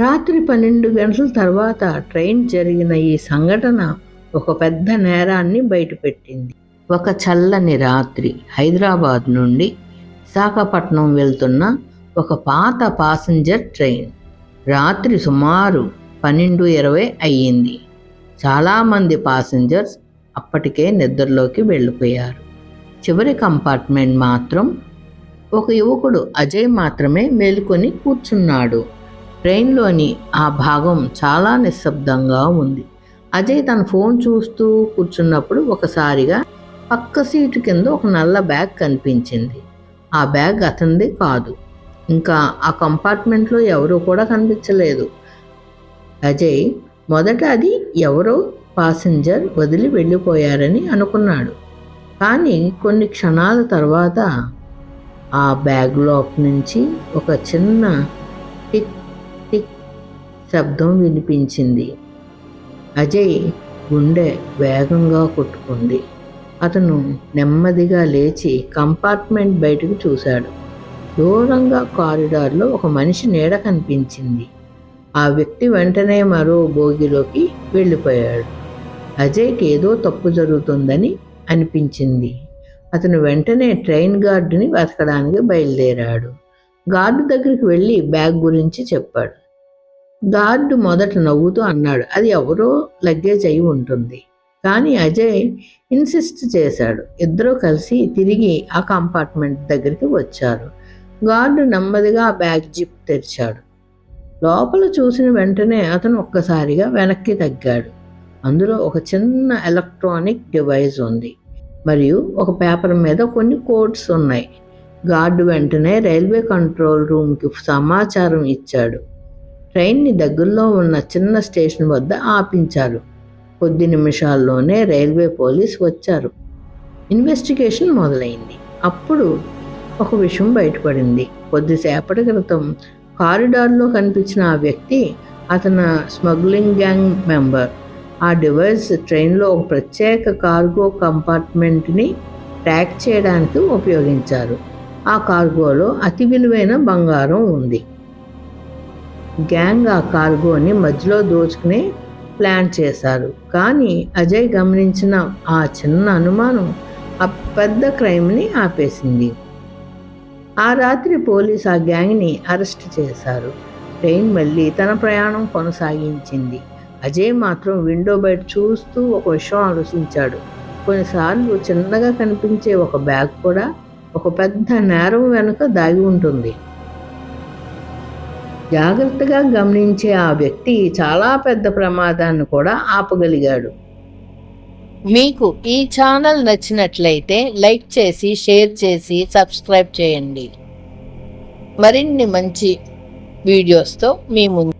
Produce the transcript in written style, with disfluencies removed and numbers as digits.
రాత్రి 12 గంటల తర్వాత ట్రైన్ జరిగిన ఈ సంఘటన ఒక పెద్ద నేరాన్ని బయటపెట్టింది. ఒక చల్లని రాత్రి హైదరాబాద్ నుండి విశాఖపట్నం వెళ్తున్న ఒక పాత పాసింజర్ ట్రైన్. రాత్రి సుమారు 12:20 అయ్యింది. చాలామంది పాసింజర్స్ అప్పటికే నిద్రలోకి వెళ్ళిపోయారు. చివరి కంపార్ట్మెంట్ మాత్రం ఒక యువకుడు అజయ్ మాత్రమే మేలుకొని కూర్చున్నాడు. ట్రైన్లోని ఆ భాగం చాలా నిశ్శబ్దంగా ఉంది. అజయ్ తన ఫోన్ చూస్తూ కూర్చున్నప్పుడు ఒకసారిగా పక్క సీటు కింద ఒక నల్ల బ్యాగ్ కనిపించింది. ఆ బ్యాగ్ అతనిది కాదు. ఇంకా ఆ కంపార్ట్మెంట్లో ఎవరూ కూడా కనిపించలేదు. అజయ్ మొదట అది ఎవరో పాసింజర్ వదిలి వెళ్ళిపోయారని అనుకున్నాడు. కానీ కొన్ని క్షణాల తర్వాత ఆ బ్యాగ్ లోపల నుంచి ఒక చిన్న టిక్ టిక్ శబ్దం వినిపించింది. అజయ్ గుండె వేగంగా కొట్టుకుంది. అతను నెమ్మదిగా లేచి కంపార్ట్మెంట్ బయటకు చూశాడు. దూరంగా కారిడార్లో ఒక మనిషి నీడ కనిపించింది. ఆ వ్యక్తి వెంటనే మరో బోగిలోకి వెళ్ళిపోయాడు. అజయ్కి ఏదో తప్పు జరుగుతుందని అనిపించింది. అతను వెంటనే ట్రైన్ గార్డుని వెతకడానికి బయలుదేరాడు. గార్డు దగ్గరికి వెళ్ళి బ్యాగ్ గురించి చెప్పాడు. గార్డు మొదట నవ్వుతూ అన్నాడు, అది ఎవరో లగేజ్ అయి ఉంటుంది. కానీ అజయ్ ఇన్సిస్ట్ చేశాడు. ఇద్దరూ కలిసి తిరిగి ఆ కంపార్ట్మెంట్ దగ్గరికి వచ్చారు. గార్డు నెమ్మదిగా ఆ బ్యాగ్ జిప్ తెరిచాడు. లోపల చూసిన వెంటనే అతను ఒక్కసారిగా వెనక్కి తగ్గాడు. అందులో ఒక చిన్న ఎలక్ట్రానిక్ డివైస్ ఉంది మరియు ఒక పేపర్ మీద కొన్ని కోడ్స్ ఉన్నాయి. గార్డు వెంటనే రైల్వే కంట్రోల్ రూమ్కి సమాచారం ఇచ్చాడు. ట్రైన్ని దగ్గరలో ఉన్న చిన్న స్టేషన్ వద్ద ఆపించారు. కొద్ది నిమిషాల్లోనే రైల్వే పోలీస్ వచ్చారు. ఇన్వెస్టిగేషన్ మొదలైంది. అప్పుడు ఒక విషయం బయటపడింది. కొద్దిసేపటి క్రితం కారిడార్లో కనిపించిన ఆ వ్యక్తి అతని స్మగ్లింగ్ గ్యాంగ్ మెంబర్. ఆ డివైస్ ట్రైన్లో ఒక ప్రత్యేక కార్గో కంపార్ట్మెంట్ని ట్రాక్ చేయడానికి ఉపయోగించారు. ఆ కార్గోలో అతి విలువైన బంగారం ఉంది. గ్యాంగ్ ఆ కార్గోని మధ్యలో దోచుకునే ప్లాన్ చేశారు. కానీ అజయ్ గమనించిన ఆ చిన్న అనుమానం ఆ పెద్ద క్రైమ్ని ఆపేసింది. ఆ రాత్రి పోలీసు ఆ గ్యాంగ్ని అరెస్ట్ చేశారు. ట్రైన్ మళ్ళీ తన ప్రయాణం కొనసాగించింది. అజయ్ మాత్రం విండో బయట చూస్తూ ఒక విషయం ఆలోచించాడు. కొన్నిసార్లు చిన్నగా కనిపించే ఒక బ్యాగ్ కూడా ఒక పెద్ద నేరం వెనుక దాగి ఉంటుంది. జాగ్రత్తగా గమనించే ఆ వ్యక్తి చాలా పెద్ద ప్రమాదాన్ని కూడా ఆపగలిగాడు. మీకు ఈ ఛానల్ నచ్చినట్లయితే లైక్ చేసి, షేర్ చేసి, సబ్స్క్రైబ్ చేయండి. మరిన్ని మంచి వీడియోస్తో మీ ముందు